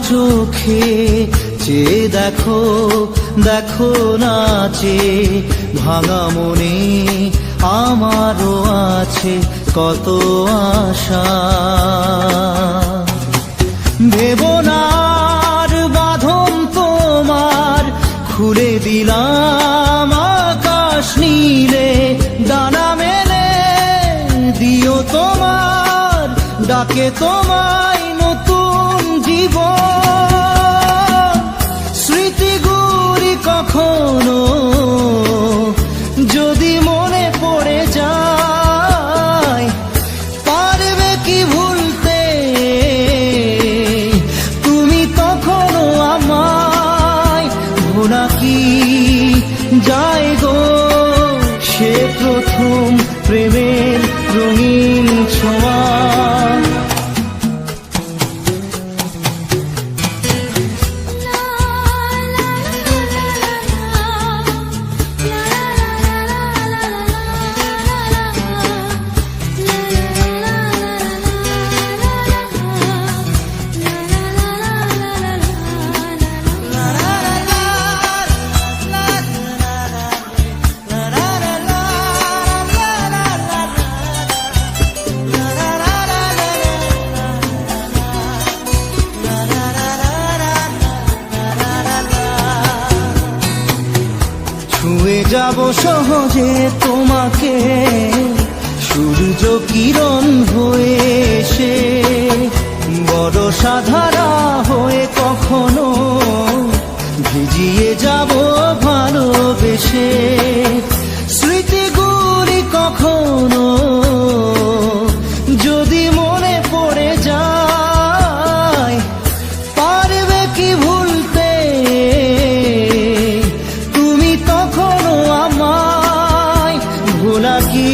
চোখে চেয়ে দেখো, দেখো নাচে ভাঙা মনে আমারও আছে কত আশা। ভেবনার বাঁধন তোমার খুলে দিলাম আকাশ নীলে, ডানা মেলে দিও তোমার ডাকে তোমায় নতুন জীবন। স্মৃতিগুলি কখনো যদি মনে পড়ে যায়, পারবে কি ভুলতে তুমি তখনও আমায়? ভোলা কি যায় গো সে প্রথম প্রেমের রঙিন ছোঁয়া। ছুঁয়ে যাব সহজে তোমাকে সূর্য কিরণ হয়ে এসে, বরষা ধারা হয়ে কখনো ভিজিয়ে যাব ভালোবেসে। স্মৃতিগুলি কখনো যদি মনে পড়ে যায়, পারবে কি ভুলতে তুমি তখনও আমায়? ভোলা কি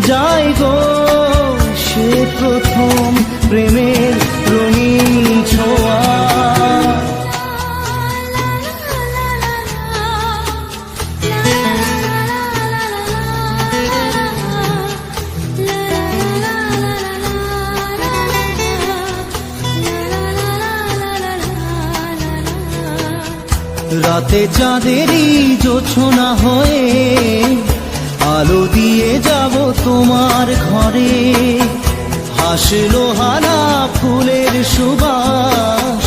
যায় গো সে প্রথম প্রেমের রঙিন ছোঁয়া। রাতে চাঁদেরই জোছনা হয়ে আলো দিয়ে যাব তোমার ঘরে, হাসলো হানা ফুলের সুবাস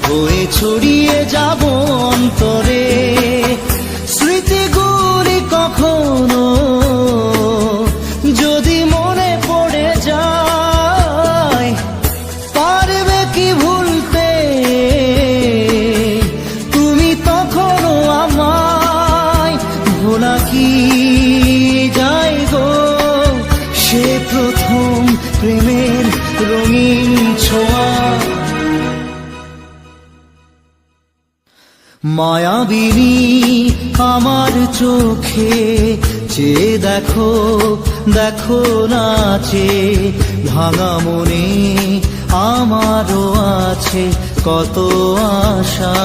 হয়ে ছড়িয়ে যাব অন্তরে। স্মৃতিগুলি কখনো যদি মনে পড়ে যায়, পারবে কি ভুলতে তুমি তখনও আমায়? ভোলা কি যায় গো সে প্রথম প্রেমের রঙিন ছোঁয়া। মায়াবিনী আমার চোখে চেয়ে দেখো, দেখো নাচে ভাঙা মনে আমারও আছে কত আশা।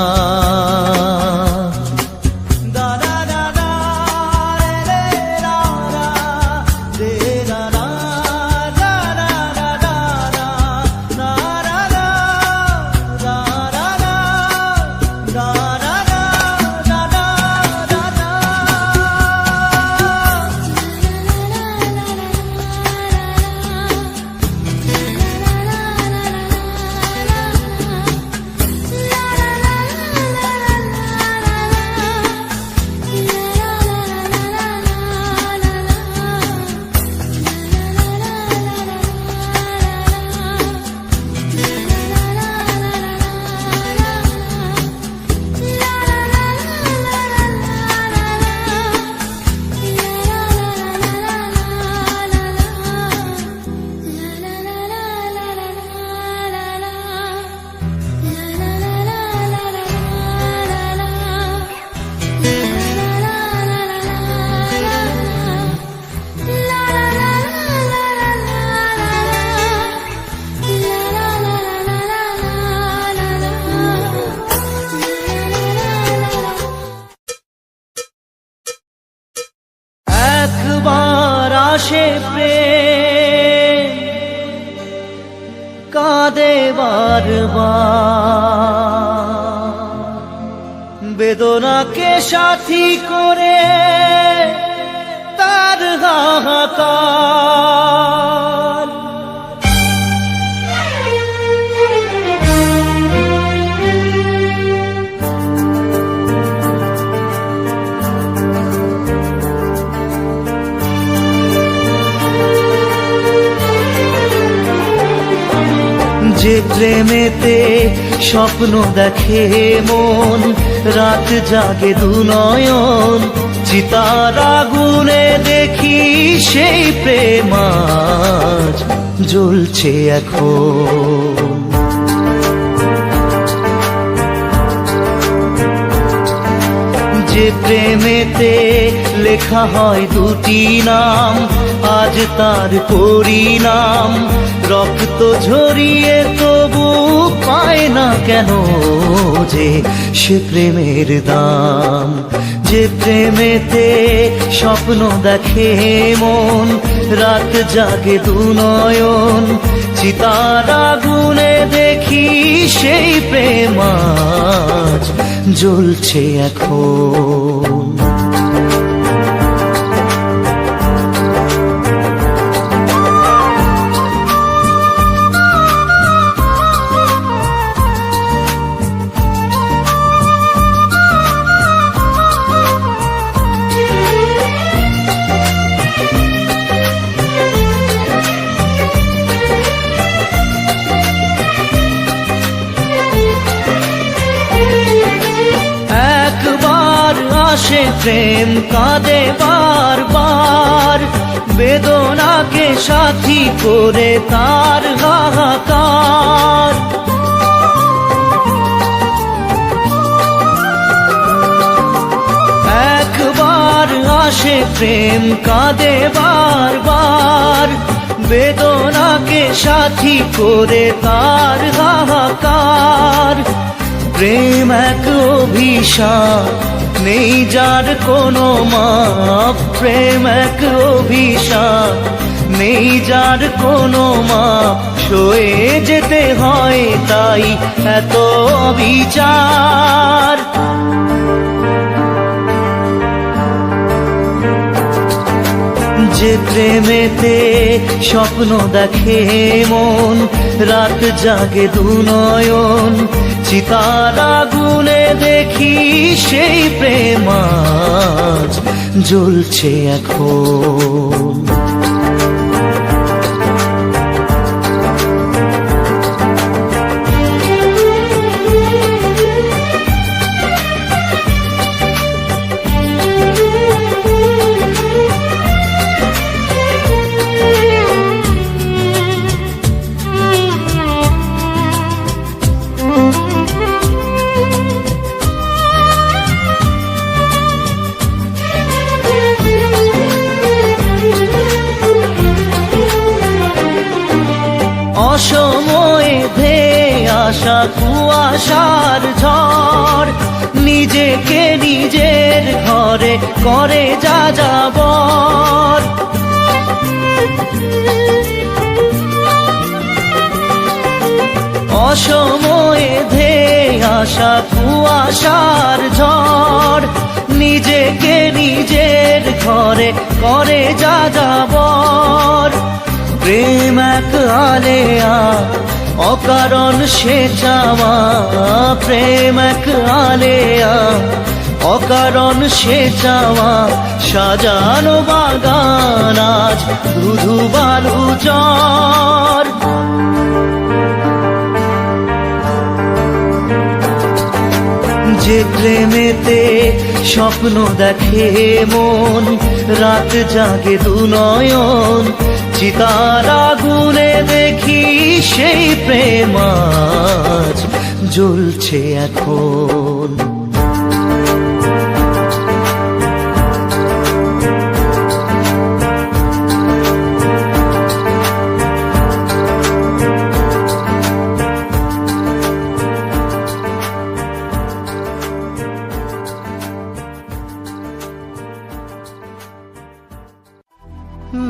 আসে প্রেম কাঁদে বারবার, বেদনাকে সাথী করে তার হাহাকার। যে প্রেমেতে স্বপ্ন দেখে মন, রাত জাগে দুনয়ন, চিতার আগুনে দেখি সেই প্রেম আজ জ্বলছে এখন। যে প্রেমেতে লেখা হয় দুটি নাম, আজ তার পরিণাম রক্ত ঝরিয়ে তবু পায় না কেন যে সে প্রেমের দাম। যে প্রেমেতে স্বপ্ন দেখে মন, রাত জাগে দুনয়ন, চিতার আগুনে দেখি সেই প্রেম আজ জ্বলছে এখন। আসে প্রেম কাঁদে বারবার, বেদনাকে সাথী করে তার হাহাকার। একবার আসে প্রেম কাঁদে বারবার, বেদনাকে সাথী করে তার হাহাকার। প্রেম এক অভিশাপ, নেই যার কোনো মাপ। প্রেম এক অভিশাপ, নেই যার কোনো মাপ। সয়ে যেতে হয় তাই এত বিচার। যে প্রেমেতে স্বপ্ন দেখে মন, রাত জাগে দুনয়ন, চিতার আগুনে দেখি সেই প্রেম আজ জ্বলছে এখন। অসময়ে ধেয়ে আসা কুয়াশার ঝড়, নিজেকে নিজের ঘরে করে যা যাবর। অসময়ে ধেয়ে আসা কুয়াশার ঝড়, নিজেকে নিজের ঘরে করে যা যাবর। প্রেম এক আলেয়া, অকারণ সে চাওয়া। প্রেম এক আলেয়া, অকারণ সে চাওয়া। সাজানো বাগান আজ ধুধু বালু চর। যে প্রেমেতে স্বপ্ন দেখে মন, রাত জাগে দুনয়ন, চিতার আগুনে দেখি সেই প্রেম আজ জ্বলছে এখন।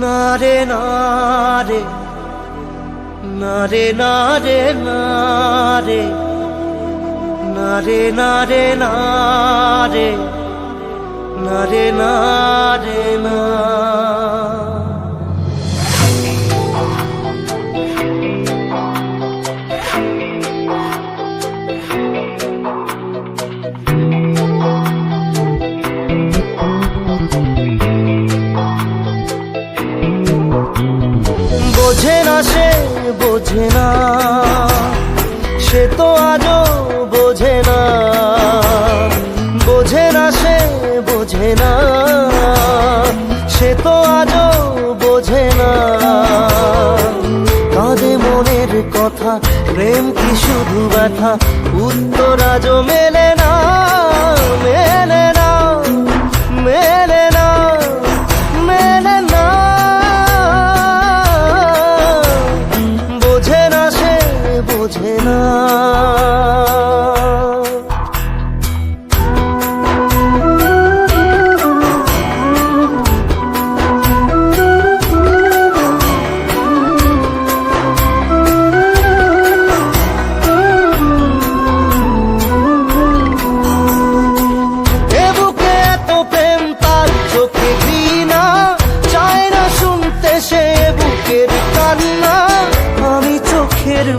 নারে নারে না রে না রে না রে, না রে না রে না রে, না রে না রে না। বোঝে না সে বোঝে না, সে তো আজও বোঝে না। বোঝে না সে বোঝে না, সে তো আজও বোঝে না। কাঁদে মনের কথা, প্রেম কি শুধু ব্যথা, উত্তর আজও মেলে না, মেলে না, মেলে না, মেলে না। বোঝে না সে বোঝে না।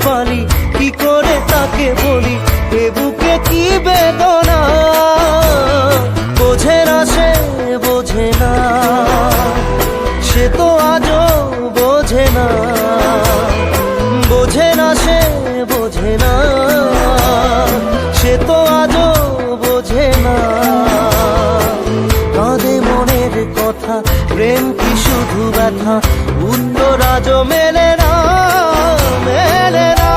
বালি কি করে তাকে বলি, এ বুকে কি বেদনা। বোঝে না সে বোঝে না, সে তো আজও বোঝে না। বোঝে না সে বোঝে না, সে তো আজও বোঝে না। কাঁদে মনের কথা, প্রেম কি শুধু ব্যথা, উত্তর আজও মেলে না, মেলে না,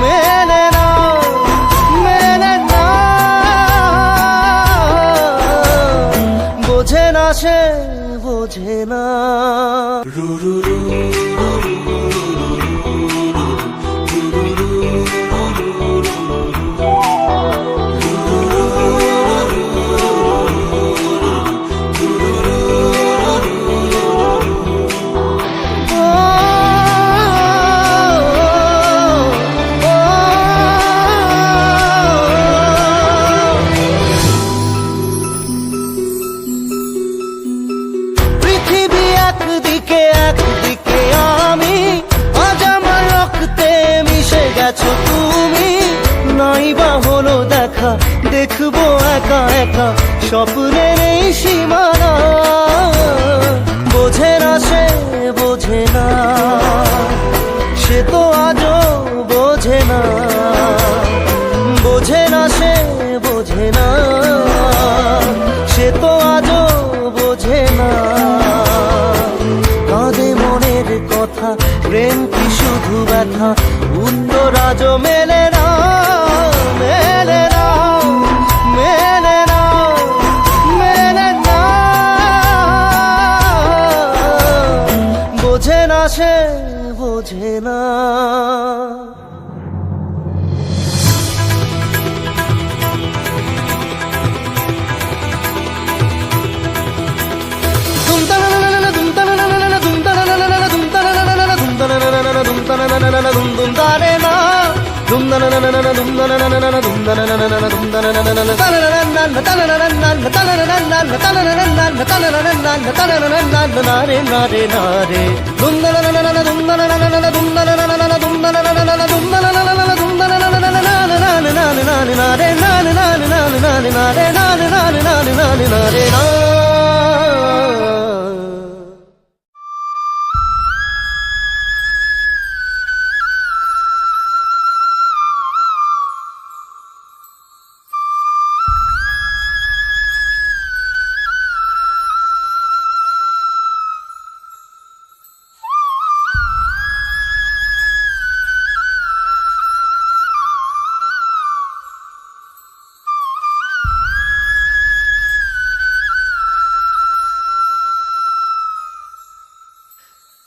মেলে না, মেলে না। বোঝে না সে বোঝে না। একদিকে আমি, আজ আমার রক্তে মিশে গেছো তুমি। নাই বা হলো দেখা, দেখবো একা একা স্বপ্নের এই সীমানা। বোঝে না সে বোঝে না, সে তো আজও বোঝে না। বোঝে না সে বোঝে না, সে তো আজও বোঝে না। কাঁদে মনের কথা, প্রেম কি শুধু ব্যথা, উত্তর আজও মেলে না, মেলে না, মেলে না, মেলে না। বোঝে না সে বোঝে না।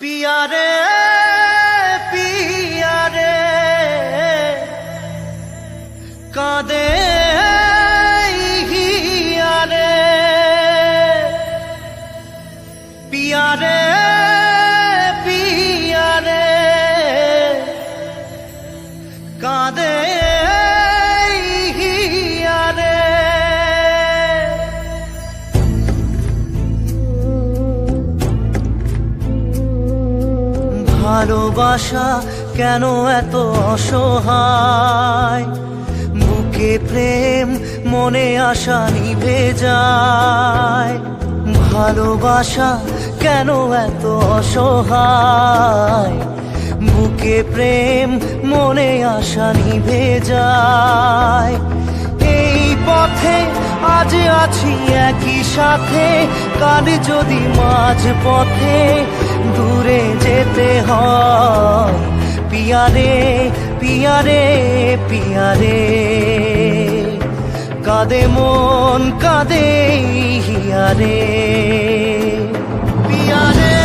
पिया रे पिया रे कांदे हिया रे पिया रे पिया रे ভালোবাসা কেন এত অসহায়, বুকে প্রেম মনে আশা নিভে যায়। ভালোবাসা কেন এত অসহায়, বুকে প্রেম মনে আশা নিভে যায়। এই পথে আজ আছি একই সাথে, কাল যদি মাঝ পথে দূরে যেতে হয়। পিয়ারে পিয়ারে পিয়ারে, কাঁদে মন কাঁদে হিয়ারে। পিয়ারে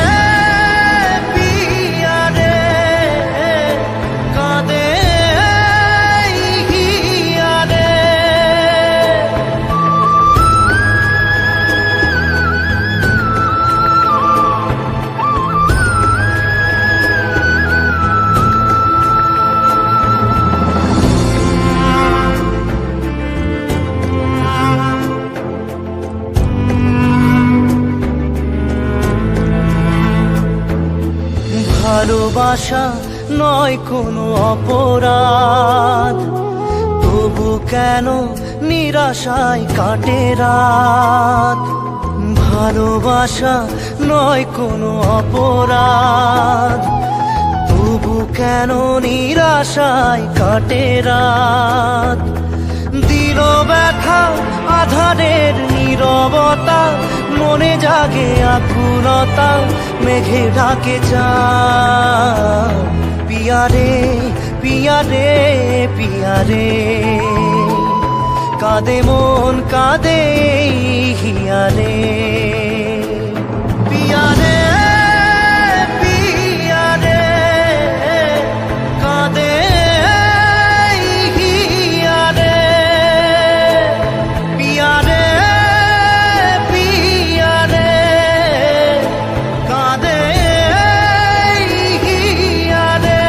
পিয়ারে, কাঁদে হিয়ারে। ভালোবাসা নয় কোনো অপরাধ, তবু কেন নিরাশায় কাটে রাত। ভালোবাসা নয় কোনো অপরাধ, তবু কেন নিরাশায় কাটে রাত। দিল ব্যথা আধারের নীরবতা, মনে জাগে আকুলতা, মেঘে ঢাকে চাঁদ। পিয়ারে পিয়ারে পিয়ারে, কাঁদে মন কাঁদে হিয়ারে। পিয়ারে পিয়ারে, কাঁদে হিয়ারে। পিয়ারে পিয়ারে, কাঁদে হিয়ারে।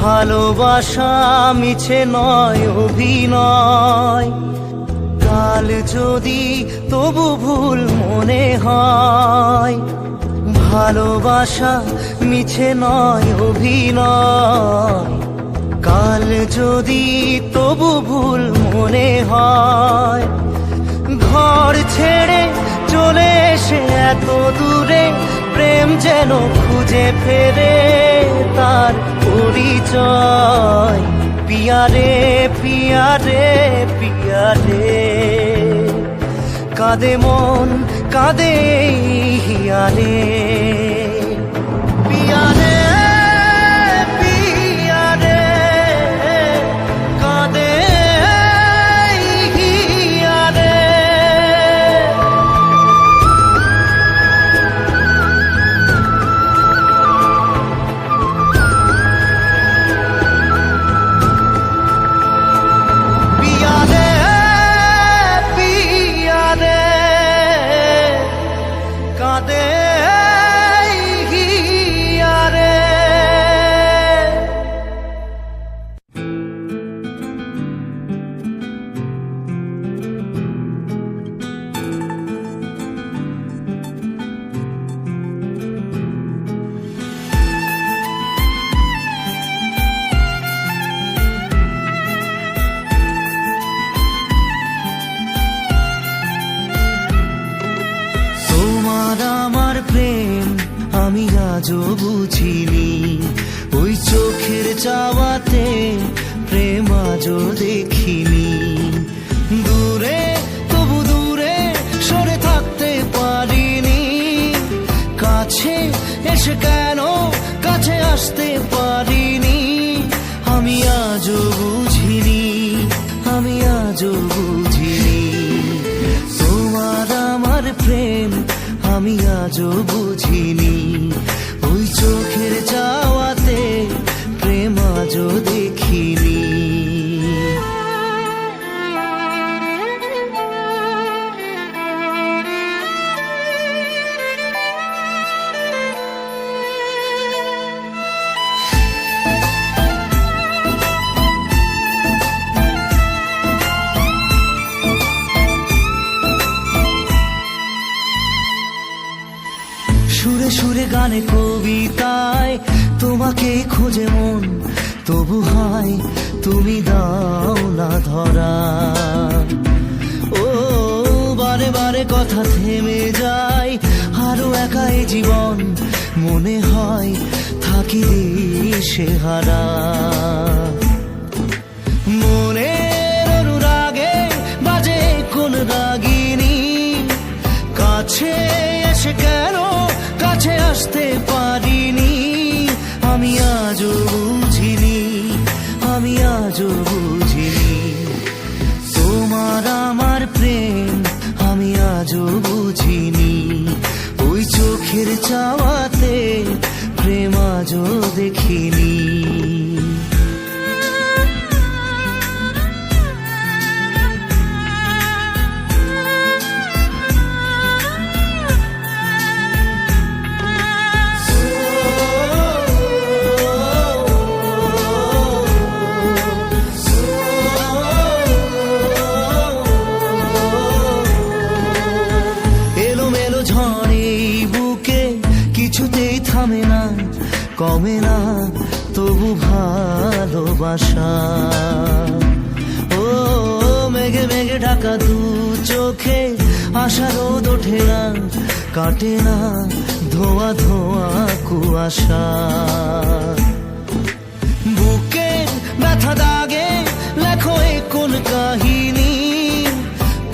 ভালোবাসা মিছে নয় অভিনয়, কাল যদি তবু ভুল মনে হয়। ভালোবাসা মিছে নয় অভিনয়, কাল যদি তবু ভুল মনে হয়। ঘর ছেড়ে চলে এসে এত দূরে, প্রেম যেন খুঁজে ফেরে তার পরিচয়। পিয়ারে পিয়ারে পিয়ারে, কাঁদে মন কাঁদে হিয়ারে। পিয়ারে পিয়ারে, কাঁদে হিয়ারে। কাঁদে হিয়ারে। আমার প্রেম আমি আজও বুঝিনি, ওই চোখের চাওয়াতে প্রেম আজও দেখিনি। দূরে তবু দূরে সরে থাকতে পারিনি, কাছে এসে কেন কাছে আসতে পারিনি। আমি আজও বুঝিনি, আমি আজও বুঝিনি, তোমার আমার প্রেম আমি আজও বুঝিনি। ওই চোখের চাওয়াতে প্রেম আজও দেখিনি। সুরে গানে কবিতায় তোমাকে খোঁজে মন, তবু হায় তুমি দাও না ধরা। ও বারে বারে কথা থেমে যায়, আরো একা এই জীবন, মনে হয় থাকি দিশে হারা। মনের অনুরাগে বাজে কোন রাগিনী, কাছে এসে কেন কাছে আসতে পারিনি। আমি আজও বুঝিনি, আমি আজও বুঝিনি তোমার আমার প্রেম, আমি আজও বুঝিনি। ওই চোখের চাওয়াতে প্রেম আজও দেখিনি। থামে না কমে না তবু ভালোবাসা। ও মেঘে মেঘে ঢাকা দু চোখে আশা রোদ ওঠে না, কাটে না ধোয়া ধোয়া কুয়াশা। বুকে ব্যথা দাগে লেখো এ কোন কাহিনী,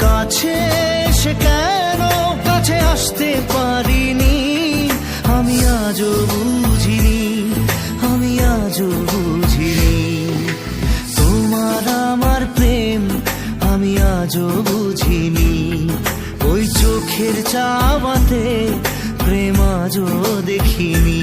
কাছে সে কেন কাছে আসতে পারিনি। আমি আজও বুঝিনি, আমি আজও বুঝিনি তোমার আমার প্রেম, আমি আজও বুঝিনি। ওই চোখের চাওয়াতে প্রেম আজও দেখিনি।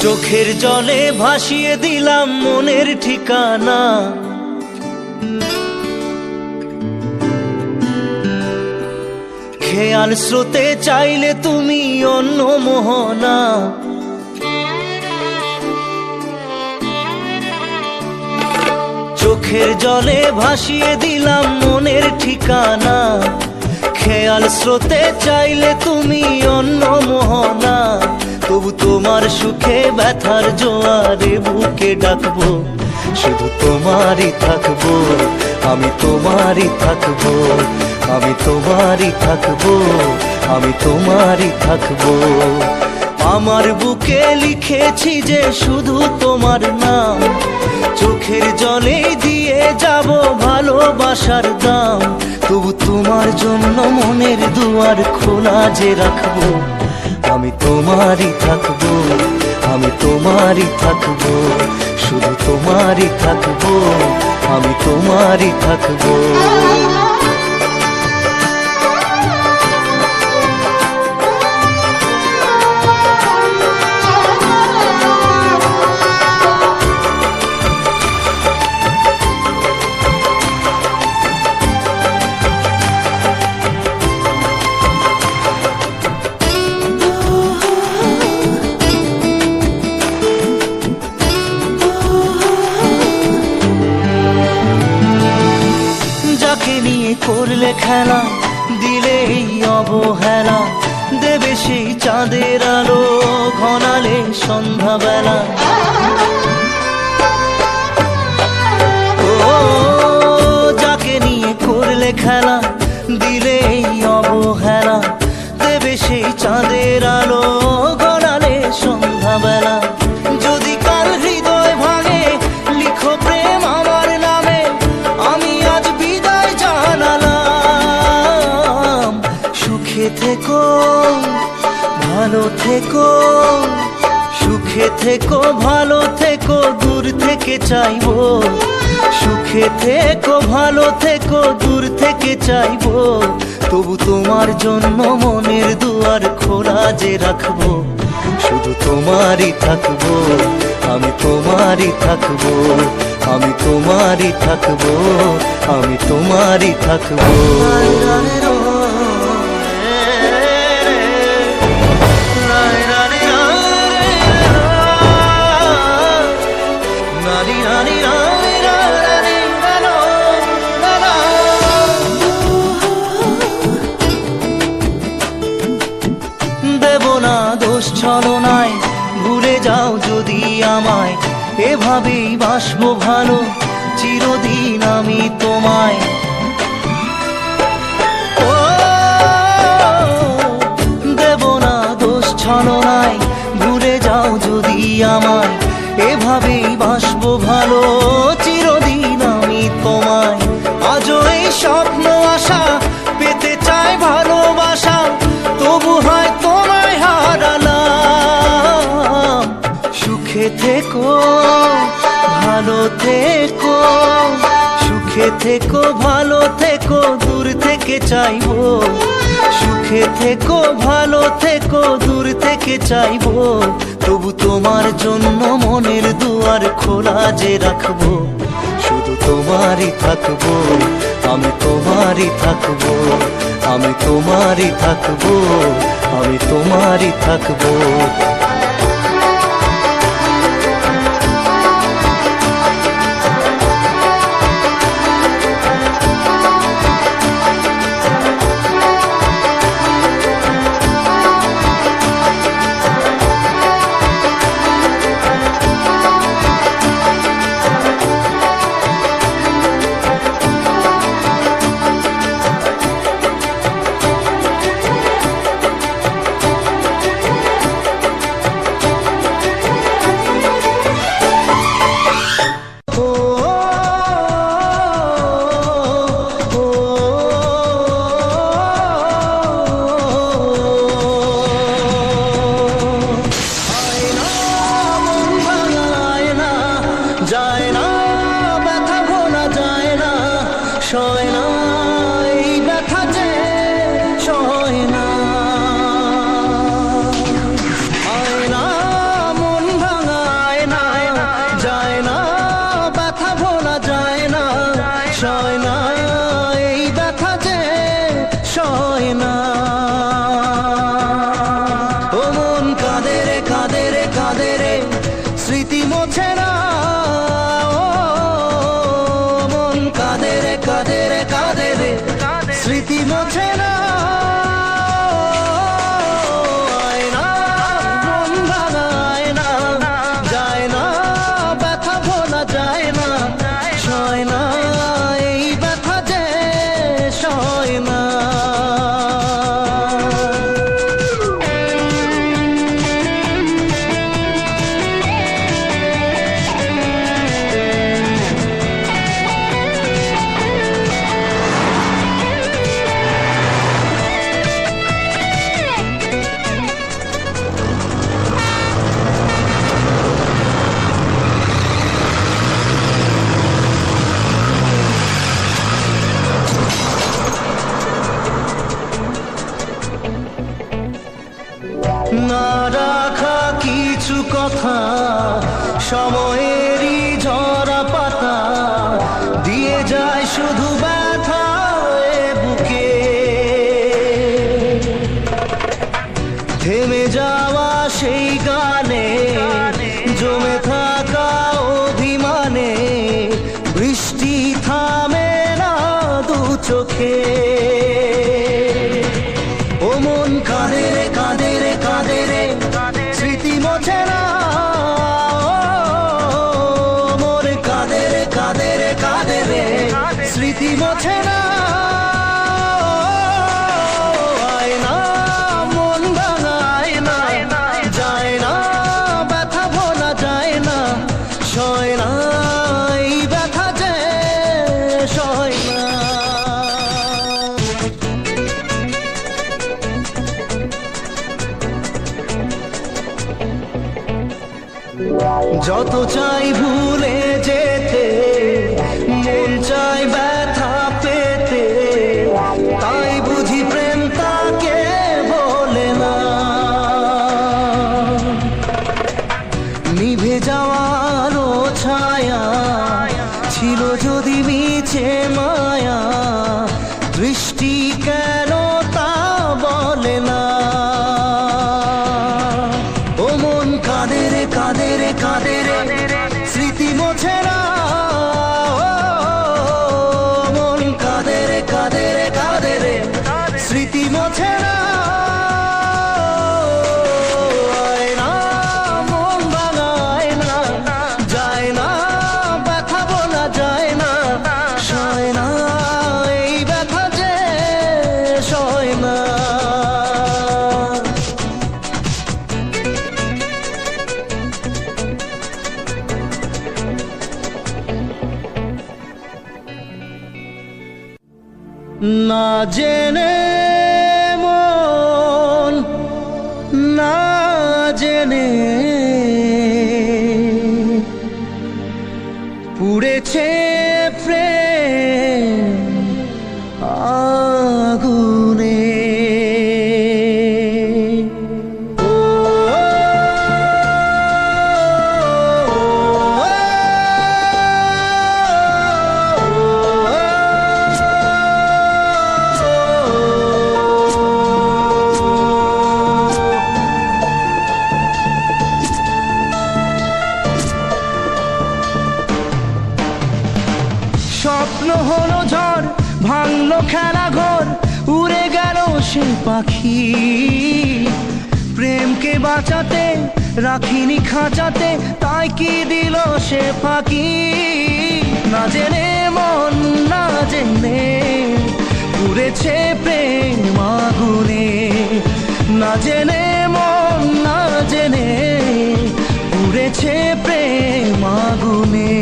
চোখের জলে ভাসিয়ে দিলাম মনের ঠিকানা, খেয়াল স্রোতে চাইলে তুমি অন্য মোহনা। চোখের জলে ভাসিয়ে দিলাম মনের ঠিকানা, খেয়াল স্রোতে চাইলে তুমি অন্য মোহনা। তবু তোমার সুখে ব্যথার জোয়ারে বুকে ডাকবো, শুধু তোমারই থাকবো, আমি তোমারই থাকবো, আমি তোমারই থাকবো, আমি তোমারই থাকবো। আমার বুকে লিখেছি যে শুধু তোমার নাম, চোখের জলে দিয়ে যাব ভালোবাসার দাম। তবু তোমার জন্য মনের দুয়ার খোলা যে রাখবো, আমি তোমারই থাকবো, আমি তোমারই থাকবো, শুধু তোমারই থাকবো, আমি তোমারই থাকবো। করলে খেলা দিলে অবহেলা, দেবে সেই চাঁদের আলো ঘনালে সন্ধ্যাবেলা। ও যাকে নিয়ে করলে খেলা দিলে অবহেলা, দেবে সেই চাঁদের আলো ঘনালে সন্ধ্যাবেলা। যদি কাল হৃদয় ভাঙে লিখো প্রেম আমার নামে, আমি আজ বিদায় জানালাম। সুখে থেকো ভালো থেকো, সুখে থেকো ভালো থেকো, দূর থেকে চাইবো। সুখে থেকো ভালো থেকো, দূর থেকে চাইবো। তবু তোমার জন্য মনের দুয়ার খোলা যে রাখবো, শুধু তোমারই থাকবো, আমি তোমারই থাকবো, আমি তোমারই থাকবো, আমি তোমারই থাকবো। দেব না দোষ ছলনায়, ভুলে যাও যদি আমায়, এভাবেই বাসবো ভালো চিরদিন আমি তোমায়। ও দেব না দোষ ছলনায়, ভুলে যাও যদি আমায়, এভাবেই বাসবো ভালো চিরদিন আমি তোমায়। আজও এই স্বপ্ন আশা পেতে চাই ভালোবাসা, তবু হয় তোমায় হারালাম। সুখে থেকো ভালো থেকো, সুখে থেকো ভালো থেকো, দূর থেকে চাইবো। সুখে থেকো ভালো থেকো, দূর থেকে চাইবো, তবু তোমার জন্য মনের দুয়ার খোলা যে রাখবো, শুধু তোমারই থাকবো, আমি তোমারই থাকবো, আমি তোমারই থাকবো, আমি তোমারই থাকবো। যায় না ব্যথা ভোলা যায় না, সয় না এই ব্যথা যে সয় না। আয় না মন ভাঙায় না, যায় না ব্যথা ভোলা যায় না, সয় না এই ব্যথা যে সয় না। ও মন কাঁদে রে কাঁদে রে কাঁদে রে, স্মৃতি মোছে না। স্মৃতি মোছে না, আয় না মন ভাঙায় না, যায় না ব্যথা ভোলা যায় না, সয় না এই ব্যথা যে সয় না। না রাখা কিছু কথা, সময়েরই ঝরা পাতা, দিয়ে যায় শুধু ব্যথা এ বুকে। থেমে যাওয়া সেই গানে, জমে থাকা অভিমানে, বৃষ্টি থামে না দু চোখে। ও মন কাঁদে রে কাঁদে রে কাঁদে রে, স্মৃতি মোছে না। মন কাঁদে রে কাঁদে রে কাঁদে রে, স্মৃতি মোছে না। আয় না মন ভাঙায় না, যায় না ব্যথা ভোলা যায় না, সয় না এই ব্যথা যে সয় না। যত চাই ভুলে যেতে, মন চাই ব্যথা পেতে, তাই বুঝি বোঝে না, আয়না মন ভাঙায় না, যায় না ব্যথা বলা যায় না, সয় না এই ব্যথা যে সয় না। না জেনে মন, না জেনে পুড়েছে প্রেম আগুনে। স্বপ্ন হলো ঝড়, ভাঙলো খেলা ঘর, উড়ে গেল সে পাখি। প্রেমকে বাঁচাতে রাখিনি খাঁচাতে, তাই কি দিল সে ফাঁকি। না জেনে মন, না জেনে পুড়েছে প্রেম আগুনে। না জেনে মন, না জেনে পুড়েছে প্রেম আগুনে।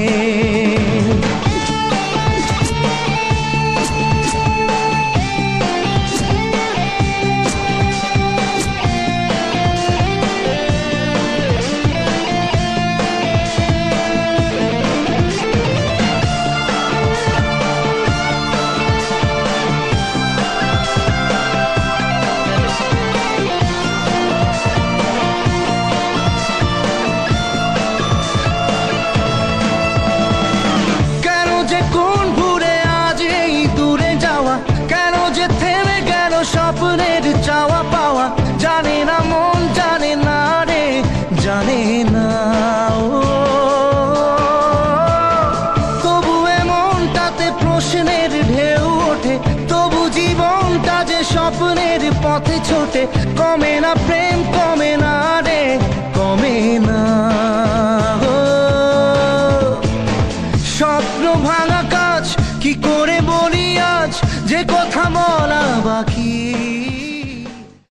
স্বপ্নের চাওয়া পাওয়া জানে না মন, জানে না রে, জানে না ও। তবু এমনটাতে প্রশ্নের ঢেউ ওঠে, তবু জীবনটা যে স্বপ্নের পথে ছোটে। কমে না প্রেম, কমে না রে, কমে না ও। স্বপ্ন ভাঙা কাজ কি করে বলি আজ, যে কথা বলা বাকি।